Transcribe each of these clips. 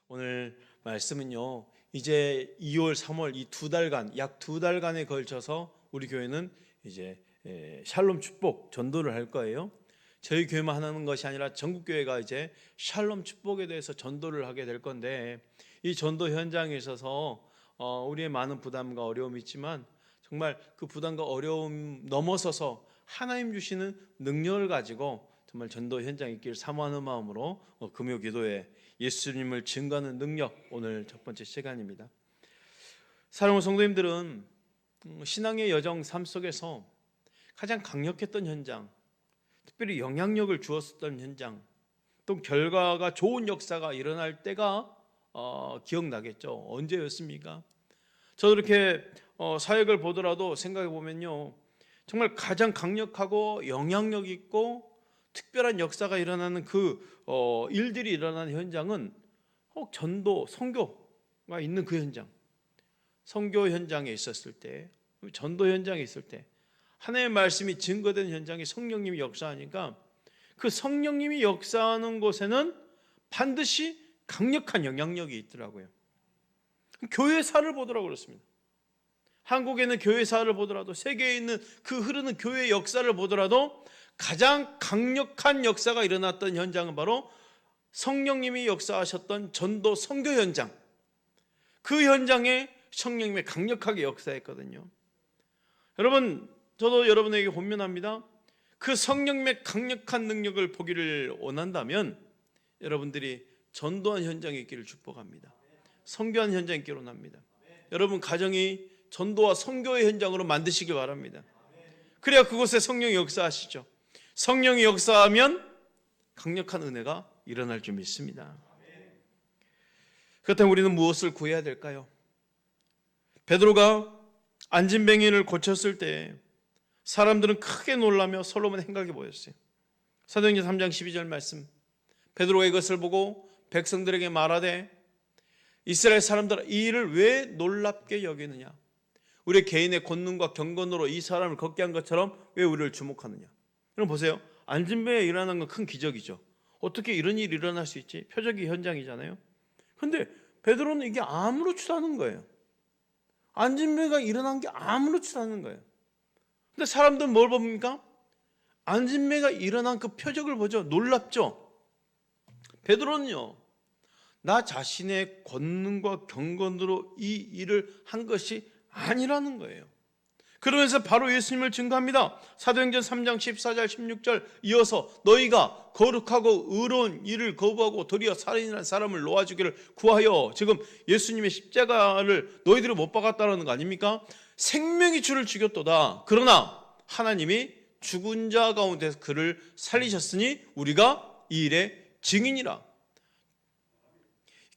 오늘 말씀은요, 이제 2월, 3월 이 두 달간, 약 두 달간에 걸쳐서 우리 교회는 이제 샬롬 축복 전도를 할 거예요. 저희 교회만 하는 것이 아니라 전국 교회가 이제 샬롬 축복에 대해서 전도를 하게 될 건데, 이 전도 현장에 있어서 우리의 많은 부담과 어려움이 있지만 정말 그 부담과 어려움 넘어서서 하나님 주시는 능력을 가지고 정말 전도 현장에 있기를 사모하는 마음으로 금요 기도에 예수님을 증거하는 능력, 오늘 첫 번째 시간입니다. 사랑하는 성도님들은 신앙의 여정 삶 속에서 가장 강력했던 현장, 특별히 영향력을 주었던 현장, 또 결과가 좋은 역사가 일어날 때가 기억나겠죠. 언제였습니까? 저도 이렇게 사역을 보더라도 생각해 보면요, 정말 가장 강력하고 영향력 있고 특별한 역사가 일어나는 그 일들이 일어나는 현장은 전도, 선교가 있는 그 현장, 선교 현장에 있었을 때, 전도 현장에 있을 때 하나님의 말씀이 증거된 현장에 성령님이 역사하니까 그 성령님이 역사하는 곳에는 반드시 강력한 영향력이 있더라고요. 교회사를 보더라고 그렇습니다. 한국에는 교회사를 보더라도, 세계에 있는 그 흐르는 교회의 역사를 보더라도 가장 강력한 역사가 일어났던 현장은 바로 성령님이 역사하셨던 전도 선교 현장, 그 현장에 성령님이 강력하게 역사했거든요. 여러분, 저도 여러분에게 권면합니다. 그 성령님의 강력한 능력을 보기를 원한다면 여러분들이 전도한 현장에 있기를 축복합니다. 선교한 현장에 있기를 원합니다. 여러분 가정이 전도와 선교의 현장으로 만드시기 바랍니다. 그래야 그곳에 성령이 역사하시죠. 성령이 역사하면 강력한 은혜가 일어날 줄 믿습니다. 그렇다면 우리는 무엇을 구해야 될까요? 베드로가 안진뱅이를 고쳤을 때 사람들은 크게 놀라며 솔로몬의 행각이 보였어요. 사도행전 3장 12절 말씀, 베드로가 이것을 보고 백성들에게 말하되 이스라엘 사람들아, 이 일을 왜 놀랍게 여기느냐? 우리 개인의 권능과 경건으로 이 사람을 걷게 한 것처럼 왜 우리를 주목하느냐? 여러분 보세요. 안진뱅이가 일어난 건 큰 기적이죠. 어떻게 이런 일이 일어날 수 있지? 표적이 현장이잖아요. 그런데 베드로는 이게 아무렇지도 않은 거예요. 안진뱅이가 일어난 게 아무렇지도 않은 거예요. 근데 사람들은 뭘 봅니까? 안진뱅이가 일어난 그 표적을 보죠. 놀랍죠. 베드로는요, 나 자신의 권능과 경건으로 이 일을 한 것이 아니라는 거예요. 그러면서 바로 예수님을 증거합니다. 사도행전 3장 14절 16절 이어서 너희가 거룩하고 의로운 일을 거부하고 도리어 살인이라는 사람을 놓아주기를 구하여, 지금 예수님의 십자가를 너희들이 못 박았다는 거 아닙니까? 생명이 주를 죽였도다. 그러나 하나님이 죽은 자 가운데서 그를 살리셨으니 우리가 이 일의 증인이라.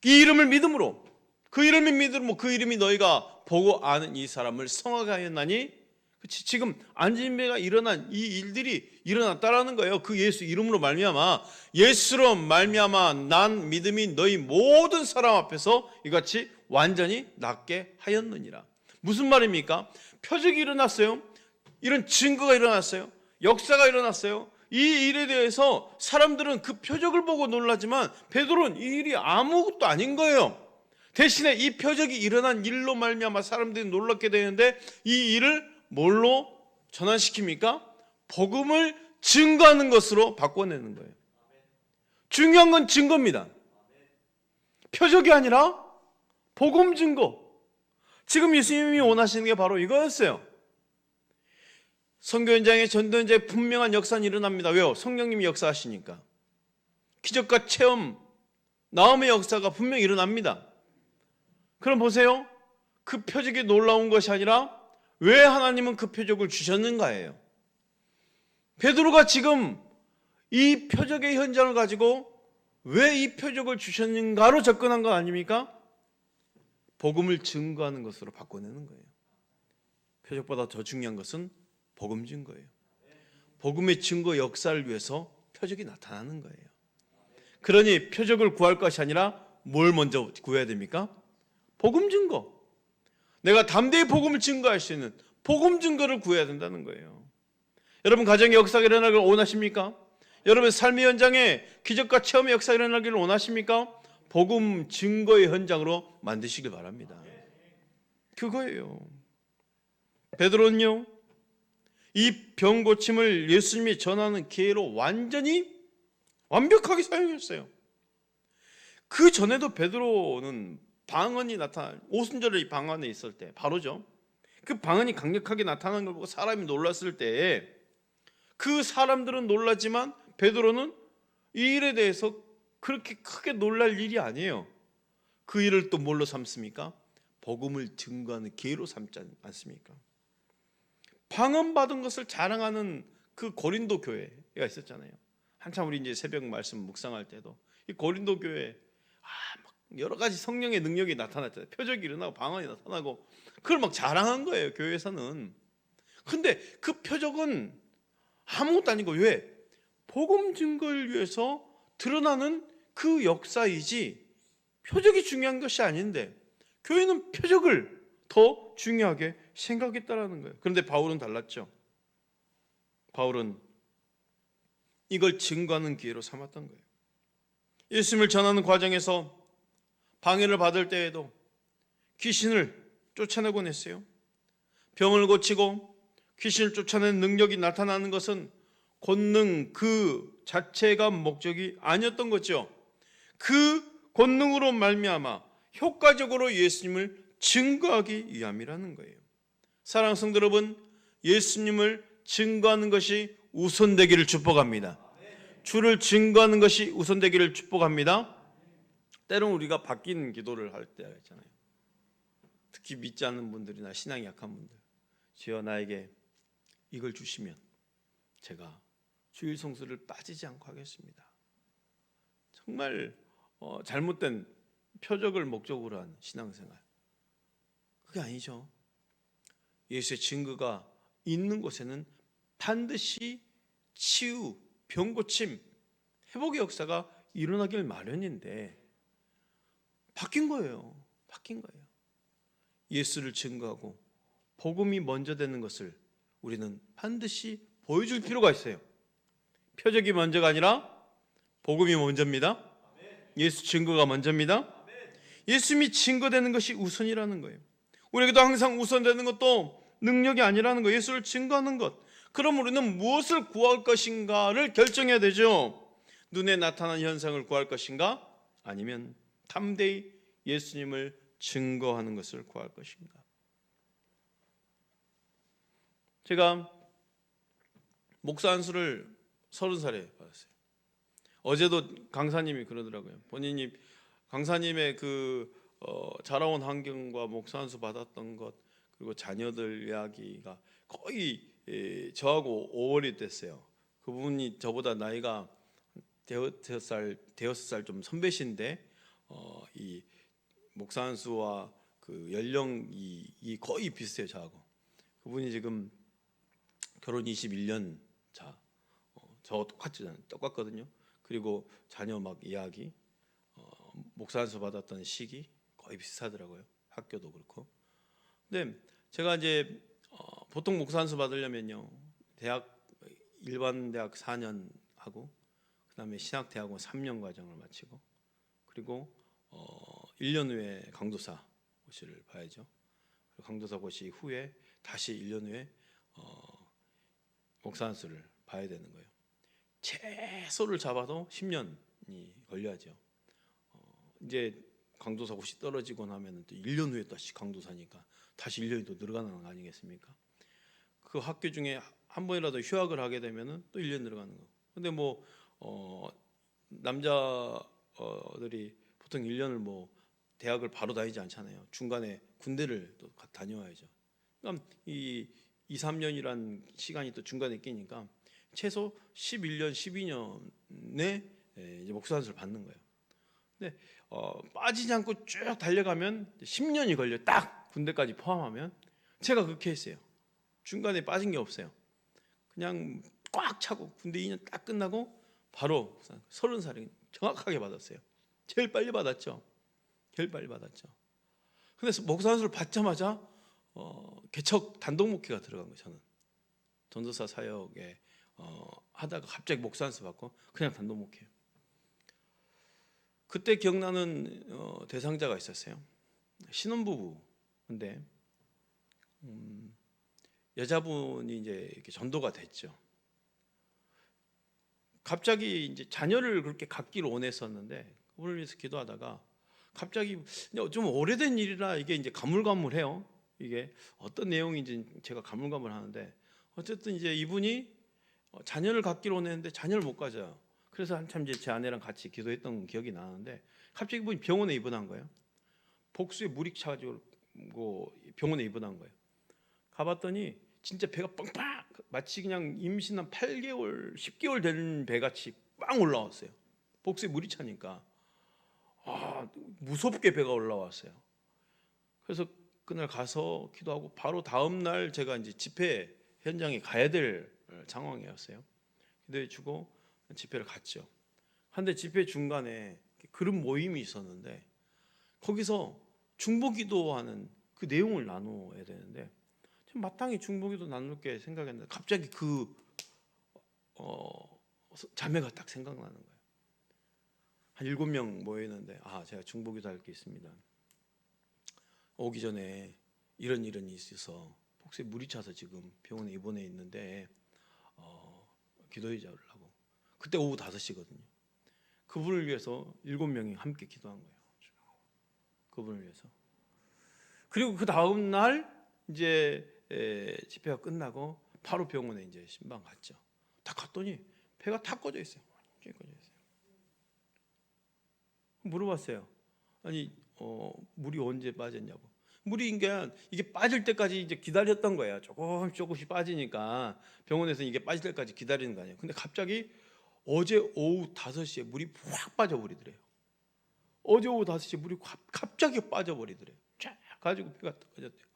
이 이름을 믿음으로, 그 이름을 믿음으로 그 이름이 너희가 보고 아는 이 사람을 성하게 하였나니, 지금 안진뱅이가 일어난 이 일들이 일어났다라는 거예요. 그 예수 이름으로 말미암아, 예수로 말미암아 난 믿음이 너희 모든 사람 앞에서 이같이 완전히 낫게 하였느니라. 무슨 말입니까? 표적이 일어났어요. 이런 증거가 일어났어요. 역사가 일어났어요. 이 일에 대해서 사람들은 그 표적을 보고 놀라지만 베드로는 이 일이 아무것도 아닌 거예요. 대신에 이 표적이 일어난 일로 말미암아 사람들이 놀랍게 되는데 이 일을 뭘로 전환시킵니까? 복음을 증거하는 것으로 바꿔내는 거예요. 중요한 건 증거입니다. 표적이 아니라 복음 증거. 지금 예수님이 원하시는 게 바로 이거였어요. 선교 현장에, 전도 현장에 분명한 역사는 일어납니다. 왜요? 성령님이 역사하시니까. 기적과 체험, 나음의 역사가 분명히 일어납니다. 그럼 보세요. 그 표적이 놀라운 것이 아니라 왜 하나님은 그 표적을 주셨는가예요. 베드로가 지금 이 표적의 현장을 가지고 왜 이 표적을 주셨는가로 접근한 거 아닙니까? 복음을 증거하는 것으로 바꿔내는 거예요. 표적보다 더 중요한 것은 복음 증거예요. 복음의 증거 역사를 위해서 표적이 나타나는 거예요. 그러니 표적을 구할 것이 아니라 뭘 먼저 구해야 됩니까? 복음 증거. 내가 담대히 복음을 증거할 수 있는 복음 증거를 구해야 된다는 거예요. 여러분 가정의 역사가 일어나길 원하십니까? 여러분 삶의 현장에 기적과 체험의 역사가 일어나기를 원하십니까? 복음 증거의 현장으로 만드시길 바랍니다. 그거예요. 베드로는요, 이 병 고침을 예수님이 전하는 기회로 완벽하게 사용했어요. 그 전에도 베드로는 방언이 오순절에 방언에 있을 때 바로죠. 그 방언이 강력하게 나타나는 걸 보고 사람이 놀랐을 때 그 사람들은 놀랐지만 베드로는 이 일에 대해서 그렇게 크게 놀랄 일이 아니에요. 그 일을 또 뭘로 삼습니까? 복음을 증거하는 기회로 삼지 않습니까? 방언 받은 것을 자랑하는 그 고린도 교회가 있었잖아요. 한참 우리 이제 새벽 말씀 묵상할 때도 이 고린도 교회 막 여러 가지 성령의 능력이 나타났잖아요. 표적이 일어나고 방언이 나타나고 그걸 막 자랑한 거예요, 교회에서는. 근데 그 표적은 아무것도 아니고 왜? 복음 증거를 위해서 드러나는 그 역사이지 표적이 중요한 것이 아닌데 교회는 표적을 더 중요하게 생각했다라는 거예요. 그런데 바울은 달랐죠. 바울은 이걸 증거하는 기회로 삼았던 거예요. 예수님을 전하는 과정에서 방해를 받을 때에도 귀신을 쫓아내곤 했어요. 병을 고치고 귀신을 쫓아내는 능력이 나타나는 것은 권능 그 자체가 목적이 아니었던 거죠. 그 권능으로 말미암아 효과적으로 예수님을 증거하기 위함이라는 거예요. 사랑하는 성도 여러분, 예수님을 증거하는 것이 우선되기를 축복합니다. 주를 증거하는 것이 우선되기를 축복합니다. 때론 우리가 바뀐 기도를 할 때가 있잖아요. 특히 믿지 않는 분들이나 신앙이 약한 분들, 주여 나에게 이걸 주시면 제가 주일 성수를 빠지지 않고 하겠습니다. 정말 잘못된 표적을 목적으로 한 신앙생활, 그게 아니죠. 예수의 증거가 있는 곳에는 반드시 치유, 병고침, 회복의 역사가 일어나길 마련인데 바뀐 거예요. 바뀐 거예요. 예수를 증거하고 복음이 먼저 되는 것을 우리는 반드시 보여줄 필요가 있어요. 표적이 먼저가 아니라 복음이 먼저입니다. 예수 증거가 먼저입니다. 예수님이 증거되는 것이 우선이라는 거예요. 우리에게도 항상 우선되는 것도 능력이 아니라는 거예요. 예수를 증거하는 것. 그럼 우리는 무엇을 구할 것인가를 결정해야 되죠. 눈에 나타난 현상을 구할 것인가? 아니면 담대히 예수님을 증거하는 것을 구할 것인가? 제가 목사 안수를 30살에 받았어요. 어제도 강사님이 그러더라고요. 본인이 강사님의 자라온 환경과 목사 안수 받았던 것, 그리고 자녀들 이야기가 거의 저하고 5월이 됐어요. 그분이 저보다 나이가 대여섯 살 좀 선배신데 이 목사 안수와 그 연령이 거의 비슷해요, 저하고. 그분이 지금 결혼 21년 차, 저 똑같거든요. 그리고 자녀 막 이야기, 목사 안수 받았던 시기 거의 비슷하더라고요. 학교도 그렇고. 근데 제가 이제 보통 목사 안수 받으려면요, 일반 대학 4년 하고, 그다음에 신학대학원 3년 과정을 마치고, 그리고 1년 후에 강도사 고시를 봐야죠. 강도사 고시 후에 다시 1년 후에 목사 안수를 봐야 되는 거예요. 최소를 잡아도 10년이 걸려야죠. 이제 강도사 고시 떨어지고 나면 또 1년 후에 다시 강도사니까 다시 1년이 또 늘어가는 거 아니겠습니까? 그 학교 중에 한 번이라도 휴학을 하게 되면은 또 1년 늘어가는 거. 근데 뭐 남자들이 보통 1년을 뭐 대학을 바로 다니지 않잖아요. 중간에 군대를 또 다녀와야죠. 그럼 이 2, 3년이란 시간이 또 중간에 끼니까 최소 11년, 12년에 이제 목사 안수를 받는 거예요. 근데 빠지지 않고 쭉 달려가면 10년이 걸려. 딱 군대까지 포함하면. 제가 그 케이스예요. 중간에 빠진 게 없어요. 그냥 꽉 차고 군대 2년 딱 끝나고 바로 30살에 정확하게 받았어요. 제일 빨리 받았죠. 제일 빨리 받았죠. 근데 목사 안수를 받자마자 개척 단독 목회가 들어간 거예요. 저는 전도사 사역에 하다가 갑자기 목사한테 받고 그냥 단독목회요. 그때 기억나는 대상자가 있었어요. 신혼부부인데 여자분이 이제 이렇게 전도가 됐죠. 갑자기 이제 자녀를 그렇게 갖기를 원했었는데 그분을 위해서 기도하다가 갑자기 좀 오래된 일이라 이게 이제 가물가물해요. 이게 어떤 내용인지 제가 가물가물하는데 어쨌든 이제 이분이 자녀를 갖기로 원했는데 자녀를 못 가져요. 그래서 한참 이제 제 아내랑 같이 기도했던 기억이 나는데 갑자기 이분이 병원에 입원한 거예요. 복수에 물이 차가지고 병원에 입원한 거예요. 가봤더니 진짜 배가 빵빵 마치 그냥 임신한 8개월, 10개월 된 배같이 빵 올라왔어요. 복수에 물이 차니까 무섭게 배가 올라왔어요. 그래서 그날 가서 기도하고 바로 다음 날 제가 이제 집회 현장에 가야 될 상황이었어요. 기도해 주고 집회를 갔죠. 한데 집회 중간에 그룹 모임이 있었는데 거기서 중보기도하는 그 내용을 나누어야 되는데 마땅히 중보기도 나눌 게 생각했는데 갑자기 자매가 딱 생각나는 거예요. 한 7명 모여 있는데 제가 중보기도 할 게 있습니다. 오기 전에 이런 일이 있어서 복수에 물이 차서 지금 병원에 입원해 있는데 기도해 주려고. 그때 오후 5시거든요. 그분을 위해서 7명이 함께 기도한 거예요. 그분을 위해서. 그리고 그 다음 날 이제 집회가 끝나고 바로 병원에 이제 신방 갔죠. 딱 갔더니 배가 다 꺼져 있어요. 완전히 꺼져 있어요. 물어봤어요. 아니 물이 언제 빠졌냐고. 물이 이게 빠질 때까지 이제 기다렸던 거예요. 조금씩 빠지니까 병원에서 이게 빠질 때까지 기다리는 거 아니에요. 근데 갑자기 어제 오후 5시에 물이 확 빠져버리더래요. 어제 오후 5시에 물이 갑자기 빠져버리더래요. 쫙 가지고 배가 꺼졌대요.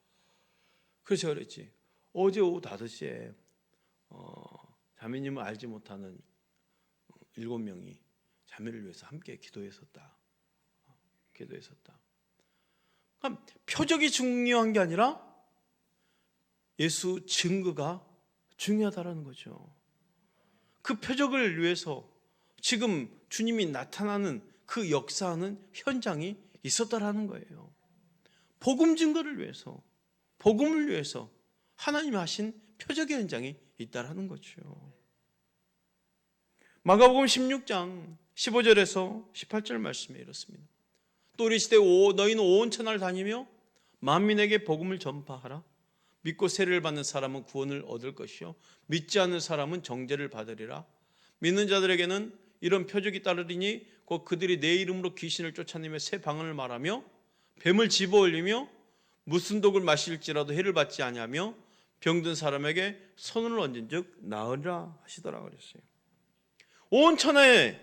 그래서 제가 그랬지. 어제 오후 5시에 자매님을 알지 못하는 7명이 자매를 위해서 함께 기도했었다. 그럼 표적이 중요한 게 아니라 예수 증거가 중요하다라는 거죠. 그 표적을 위해서 지금 주님이 나타나는 그 역사하는 현장이 있었다라는 거예요. 복음 증거를 위해서, 복음을 위해서 하나님이 하신 표적의 현장이 있다라는 거죠. 마가복음 16장 15절에서 18절 말씀에 이렇습니다. 또 이르시되 너희는 온 천하를 다니며 만민에게 복음을 전파하라. 믿고 세례를 받는 사람은 구원을 얻을 것이요 믿지 않는 사람은 정죄를 받으리라. 믿는 자들에게는 이런 표적이 따르리니 곧 그들이 내 이름으로 귀신을 쫓아내며 새 방언을 말하며 뱀을 집어올리며 무슨 독을 마실지라도 해를 받지 아니하며 병든 사람에게 손을 얹은즉 나으리라 하시더라 그랬어요. 온 천하에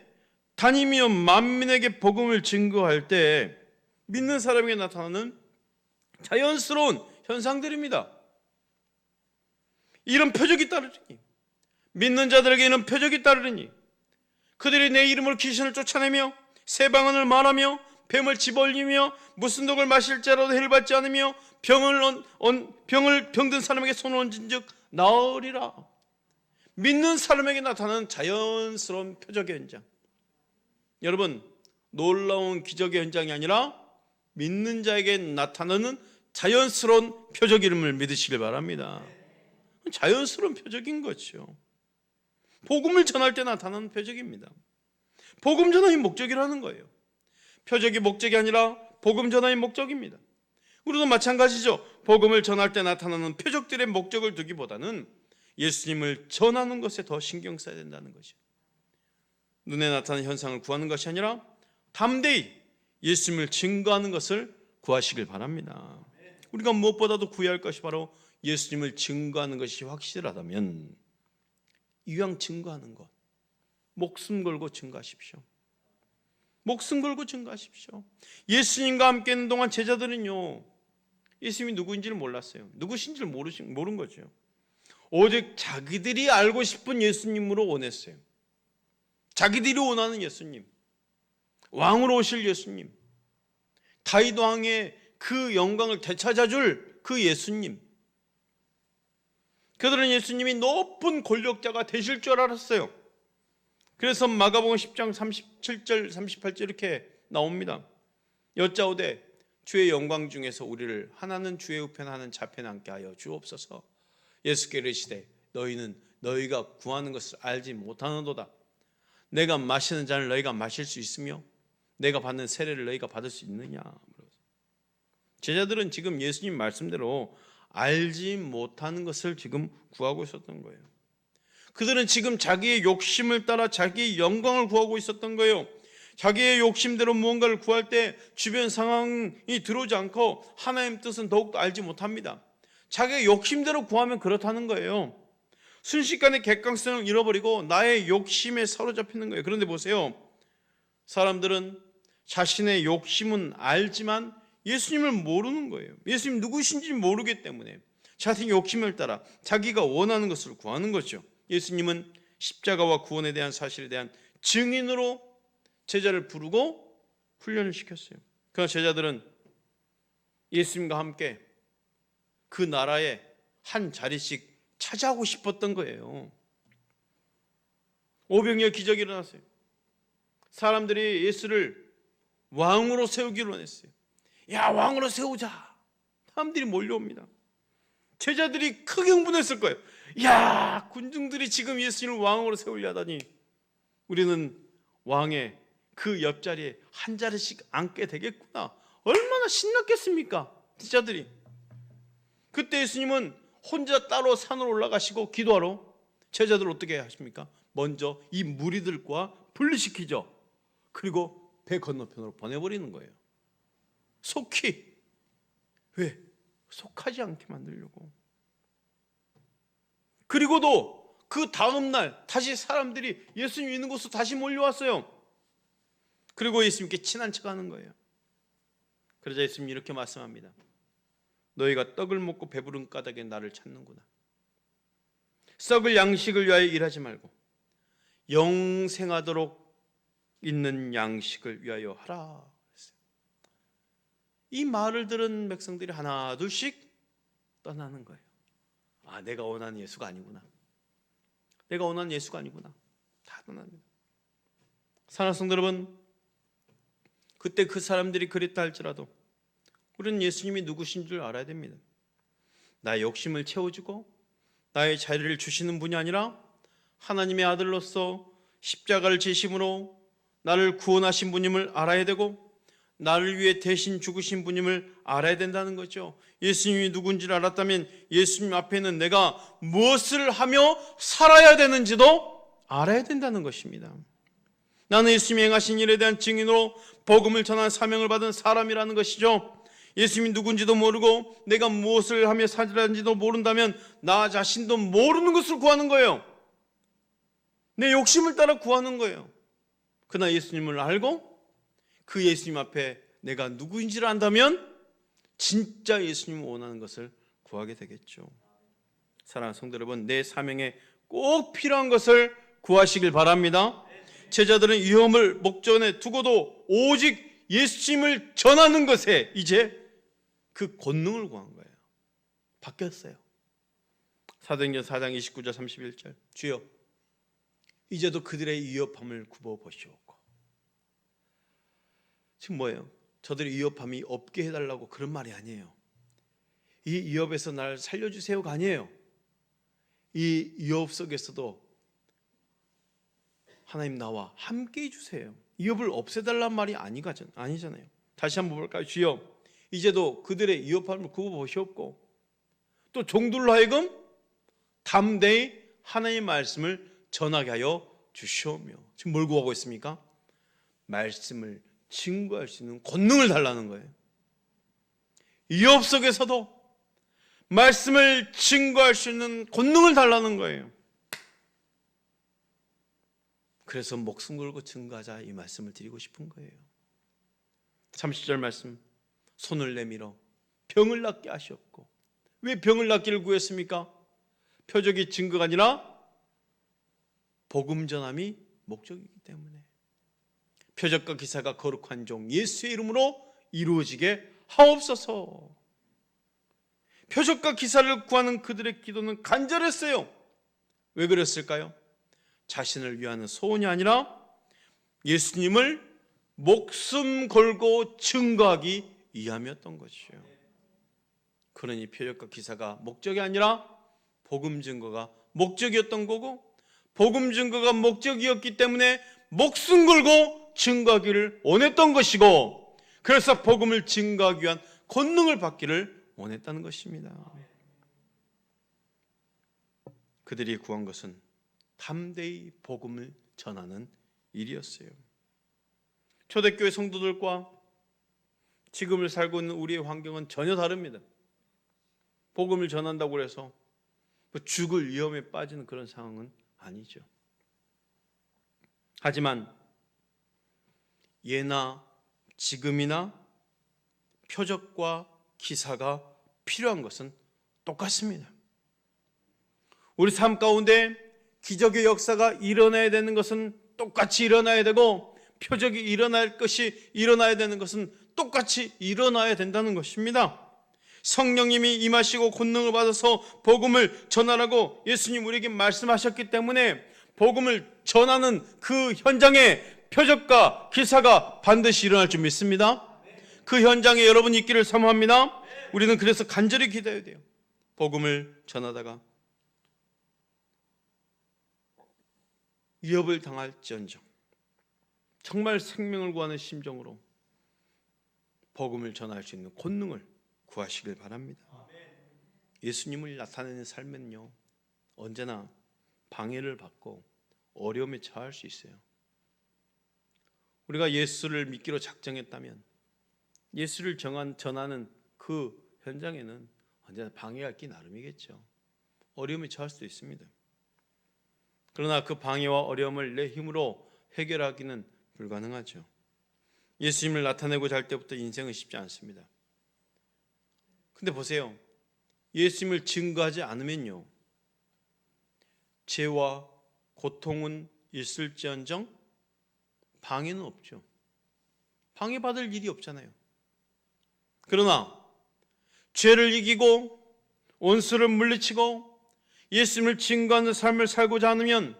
다니며 만민에게 복음을 증거할 때 믿는 사람에게 나타나는 자연스러운 현상들입니다. 이런 표적이 따르리니, 믿는 자들에게 이런 표적이 따르리니 그들이 내 이름으로 귀신을 쫓아내며 새 방언을 말하며 뱀을 집어올리며 무슨 독을 마실지라도 해를 받지 않으며 병든 사람에게 손을 얹은즉 나으리라. 믿는 사람에게 나타나는 자연스러운 표적의 현장. 여러분, 놀라운 기적의 현장이 아니라 믿는 자에게 나타나는 자연스러운 표적 이름을 믿으시길 바랍니다. 자연스러운 표적인 거죠. 복음을 전할 때 나타나는 표적입니다. 복음 전하의 목적이라는 거예요. 표적이 목적이 아니라 복음 전하의 목적입니다. 우리도 마찬가지죠. 복음을 전할 때 나타나는 표적들의 목적을 두기보다는 예수님을 전하는 것에 더 신경 써야 된다는 것이죠. 눈에 나타나는 현상을 구하는 것이 아니라 담대히 예수님을 증거하는 것을 구하시길 바랍니다. 우리가 무엇보다도 구해야 할 것이 바로 예수님을 증거하는 것이 확실하다면 이왕 증거하는 것, 목숨 걸고 증거하십시오. 목숨 걸고 증거하십시오. 예수님과 함께 있는 동안 제자들은요, 예수님이 누구인지를 몰랐어요. 누구신지를 모른 거죠. 오직 자기들이 알고 싶은 예수님으로 원했어요. 자기들이 원하는 예수님, 왕으로 오실 예수님, 다윗 왕의 그 영광을 되찾아줄 그 예수님, 그들은 예수님이 높은 권력자가 되실 줄 알았어요. 그래서 마가복음 10장 37절 38절 이렇게 나옵니다. 여짜오되 주의 영광 중에서 우리를 하나는 주의 우편 하나는 좌편에 앉게 하여 주옵소서. 예수께 이르시되 너희는 너희가 구하는 것을 알지 못하는도다. 내가 마시는 잔을 너희가 마실 수 있으며 내가 받는 세례를 너희가 받을 수 있느냐. 제자들은 지금 예수님 말씀대로 알지 못하는 것을 지금 구하고 있었던 거예요. 그들은 지금 자기의 욕심을 따라 자기의 영광을 구하고 있었던 거예요. 자기의 욕심대로 무언가를 구할 때 주변 상황이 들어오지 않고 하나님 뜻은 더욱더 알지 못합니다. 자기의 욕심대로 구하면 그렇다는 거예요. 순식간에 객관성을 잃어버리고 나의 욕심에 사로잡히는 거예요. 그런데 보세요. 사람들은 자신의 욕심은 알지만 예수님을 모르는 거예요. 예수님 누구신지 모르기 때문에 자신의 욕심을 따라 자기가 원하는 것을 구하는 거죠. 예수님은 십자가와 구원에 대한 사실에 대한 증인으로 제자를 부르고 훈련을 시켰어요. 그러나 제자들은 예수님과 함께 그 나라에 한 자리씩 차지하고 싶었던 거예요. 오병이어 기적이 일어났어요. 사람들이 예수를 왕으로 세우기로 원했어요. 야, 왕으로 세우자. 사람들이 몰려옵니다. 제자들이 크게 흥분했을 거예요. 야, 군중들이 지금 예수님을 왕으로 세우려 하다니 우리는 왕의 그 옆자리에 한 자리씩 앉게 되겠구나. 얼마나 신났겠습니까? 제자들이. 그때 예수님은 혼자 따로 산으로 올라가시고 기도하러 제자들 어떻게 하십니까? 먼저 이 무리들과 분리시키죠. 그리고 배 건너편으로 보내버리는 거예요. 속히. 왜? 속하지 않게 만들려고. 그리고도 그 다음날 다시 사람들이 예수님 있는 곳으로 다시 몰려왔어요. 그리고 예수님께 친한 척하는 거예요. 그러자 예수님이 이렇게 말씀합니다. 너희가 떡을 먹고 배부른 까닭에 나를 찾는구나. 썩을 양식을 위하여 일하지 말고 영생하도록 있는 양식을 위하여 하라. 이 말을 들은 백성들이 하나 둘씩 떠나는 거예요. 아, 내가 원하는 예수가 아니구나. 내가 원하는 예수가 아니구나. 다 떠납니다. 사랑하는 성도 여러분, 그때 그 사람들이 그랬다 할지라도 우리는 예수님이 누구신 줄 알아야 됩니다. 나의 욕심을 채워주고 나의 자리를 주시는 분이 아니라 하나님의 아들로서 십자가를 지심으로 나를 구원하신 분임을 알아야 되고 나를 위해 대신 죽으신 분임을 알아야 된다는 거죠. 예수님이 누군지를 알았다면 예수님 앞에는 내가 무엇을 하며 살아야 되는지도 알아야 된다는 것입니다. 나는 예수님이 행하신 일에 대한 증인으로 복음을 전하는 사명을 받은 사람이라는 것이죠. 예수님이 누군지도 모르고 내가 무엇을 하며 살아야하는지도 모른다면 나 자신도 모르는 것을 구하는 거예요. 내 욕심을 따라 구하는 거예요. 그러나 예수님을 알고 그 예수님 앞에 내가 누구인지를 안다면 진짜 예수님을 원하는 것을 구하게 되겠죠. 사랑하는 성도 여러분, 내 사명에 꼭 필요한 것을 구하시길 바랍니다. 제자들은 위험을 목전에 두고도 오직 예수님을 전하는 것에 이제 그 권능을 구한 거예요. 바뀌었어요. 사도행전 4장 29절 31절 주여 이제도 그들의 위협함을 굽어보시옵고. 지금 뭐예요? 저들의 위협함이 없게 해달라고 그런 말이 아니에요. 이 위협에서 날 살려주세요가 아니에요. 이 위협 속에서도 하나님 나와 함께 해주세요. 위협을 없애달란 말이 아니잖아요. 다시 한번 볼까요? 주여 이제도 그들의 위협함을 굽어보시옵고 또 종들로 하여금 담대히 하나님의 말씀을 전하게 하여 주시오며. 지금 뭘 구하고 있습니까? 말씀을 증거할 수 있는 권능을 달라는 거예요. 위협 속에서도 말씀을 증거할 수 있는 권능을 달라는 거예요. 그래서 목숨 걸고 증거하자 이 말씀을 드리고 싶은 거예요. 30절 말씀 손을 내밀어 병을 낫게 하시옵고. 왜 병을 낫기를 구했습니까? 표적이 증거가 아니라 복음 전함이 목적이기 때문에 표적과 기사가 거룩한 종 예수의 이름으로 이루어지게 하옵소서. 표적과 기사를 구하는 그들의 기도는 간절했어요. 왜 그랬을까요? 자신을 위한 소원이 아니라 예수님을 목숨 걸고 증거하기 위함이었던 것이죠. 그러니 표적과 기사가 목적이 아니라 복음 증거가 목적이었던 거고, 복음 증거가 목적이었기 때문에 목숨 걸고 증거하기를 원했던 것이고, 그래서 복음을 증거하기 위한 권능을 받기를 원했다는 것입니다. 그들이 구한 것은 담대히 복음을 전하는 일이었어요. 초대교회 성도들과 지금을 살고 있는 우리의 환경은 전혀 다릅니다. 복음을 전한다고 해서 죽을 위험에 빠지는 그런 상황은 아니죠. 하지만 예나 지금이나 표적과 기사가 필요한 것은 똑같습니다. 우리 삶 가운데 기적의 역사가 일어나야 되는 것은 똑같이 일어나야 되고, 표적이 일어나야 되는 것은 똑같이 일어나야 된다는 것입니다. 성령님이 임하시고 권능을 받아서 복음을 전하라고 예수님 우리에게 말씀하셨기 때문에 복음을 전하는 그 현장에 표적과 기사가 반드시 일어날 줄 믿습니다. 그 현장에 여러분이 있기를 사모합니다. 우리는 그래서 간절히 기도해야 돼요. 복음을 전하다가 위협을 당할지언정 정말 생명을 구하는 심정으로 복음을 전할 수 있는 권능을 구하시길 바랍니다. 예수님을 나타내는 삶은요, 언제나 방해를 받고 어려움에 처할 수 있어요. 우리가 예수를 믿기로 작정했다면 예수를 전하는 그 현장에는 언제나 방해가 있기 나름이겠죠. 어려움에 처할 수도 있습니다. 그러나 그 방해와 어려움을 내 힘으로 해결하기는 불가능하죠. 예수님을 나타내고자 할 때부터 인생은 쉽지 않습니다. 근데 보세요. 예수님을 증거하지 않으면요, 죄와 고통은 있을지언정 방해는 없죠. 방해받을 일이 없잖아요. 그러나 죄를 이기고 원수를 물리치고 예수님을 증거하는 삶을 살고자 하면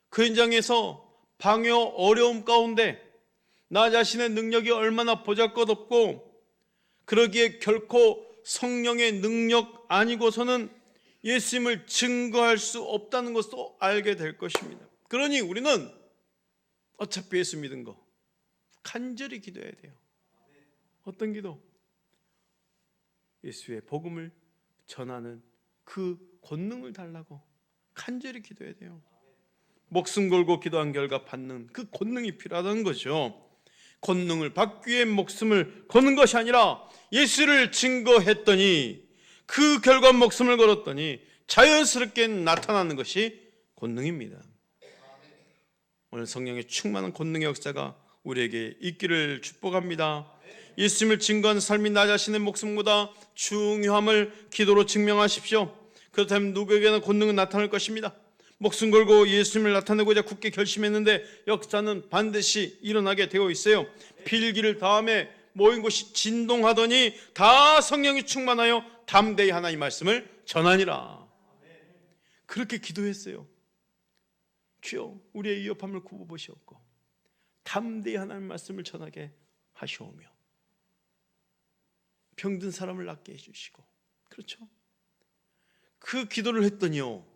그 현장에서 방해와 어려움 가운데 나 자신의 능력이 얼마나 보잘것없고 그러기에 결코 성령의 능력 아니고서는 예수님을 증거할 수 없다는 것도 알게 될 것입니다. 그러니 우리는 어차피 예수 믿은 거 간절히 기도해야 돼요. 어떤 기도? 예수의 복음을 전하는 그 권능을 달라고 간절히 기도해야 돼요. 목숨 걸고 기도한 결과 받는 그 권능이 필요하다는 거죠. 권능을 받기 위해 목숨을 거는 것이 아니라 예수를 증거했더니 그 결과 목숨을 걸었더니 자연스럽게 나타나는 것이 권능입니다. 오늘 성령의 충만한 권능의 역사가 우리에게 있기를 축복합니다. 예수님을 증거하는 삶이 나 자신의 목숨보다 중요함을 기도로 증명하십시오. 그렇다면 누구에게나 권능은 나타날 것입니다. 목숨 걸고 예수님을 나타내고자 굳게 결심했는데 역사는 반드시 일어나게 되어 있어요. 필기를 다음에 모인 곳이 진동하더니 다 성령이 충만하여 담대히 하나님 말씀을 전하니라. 그렇게 기도했어요. 주여 우리의 위협함을 굽어보시옵고 담대히 하나님 말씀을 전하게 하시오며 병든 사람을 낫게 해주시고, 그렇죠? 그 기도를 했더니요,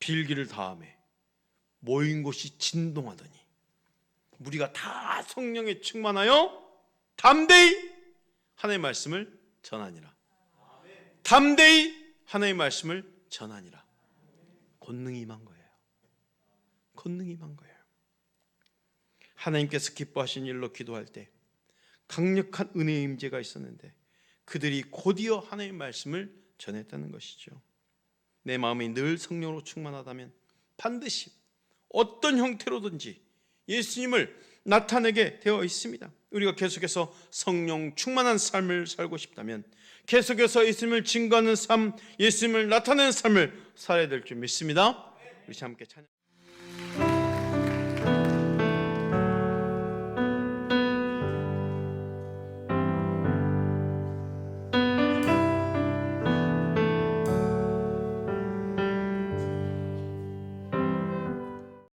빌기를 다음에 모인 곳이 진동하더니 무리가 다 성령에 충만하여 담대히 하나님의 말씀을 전하니라. 담대히 하나님의 말씀을 전하니라. 권능이 임한 거예요. 권능이 임한 거예요. 하나님께서 기뻐하신 일로 기도할 때 강력한 은혜의 임재가 있었는데 그들이 곧이어 하나님의 말씀을 전했다는 것이죠. 내 마음이 늘 성령으로 충만하다면 반드시 어떤 형태로든지 예수님을 나타내게 되어 있습니다. 우리가 계속해서 성령 충만한 삶을 살고 싶다면 계속해서 예수님을 증거하는 삶, 예수님을 나타내는 삶을 살아야 될 줄 믿습니다. 우리 함께 찬양.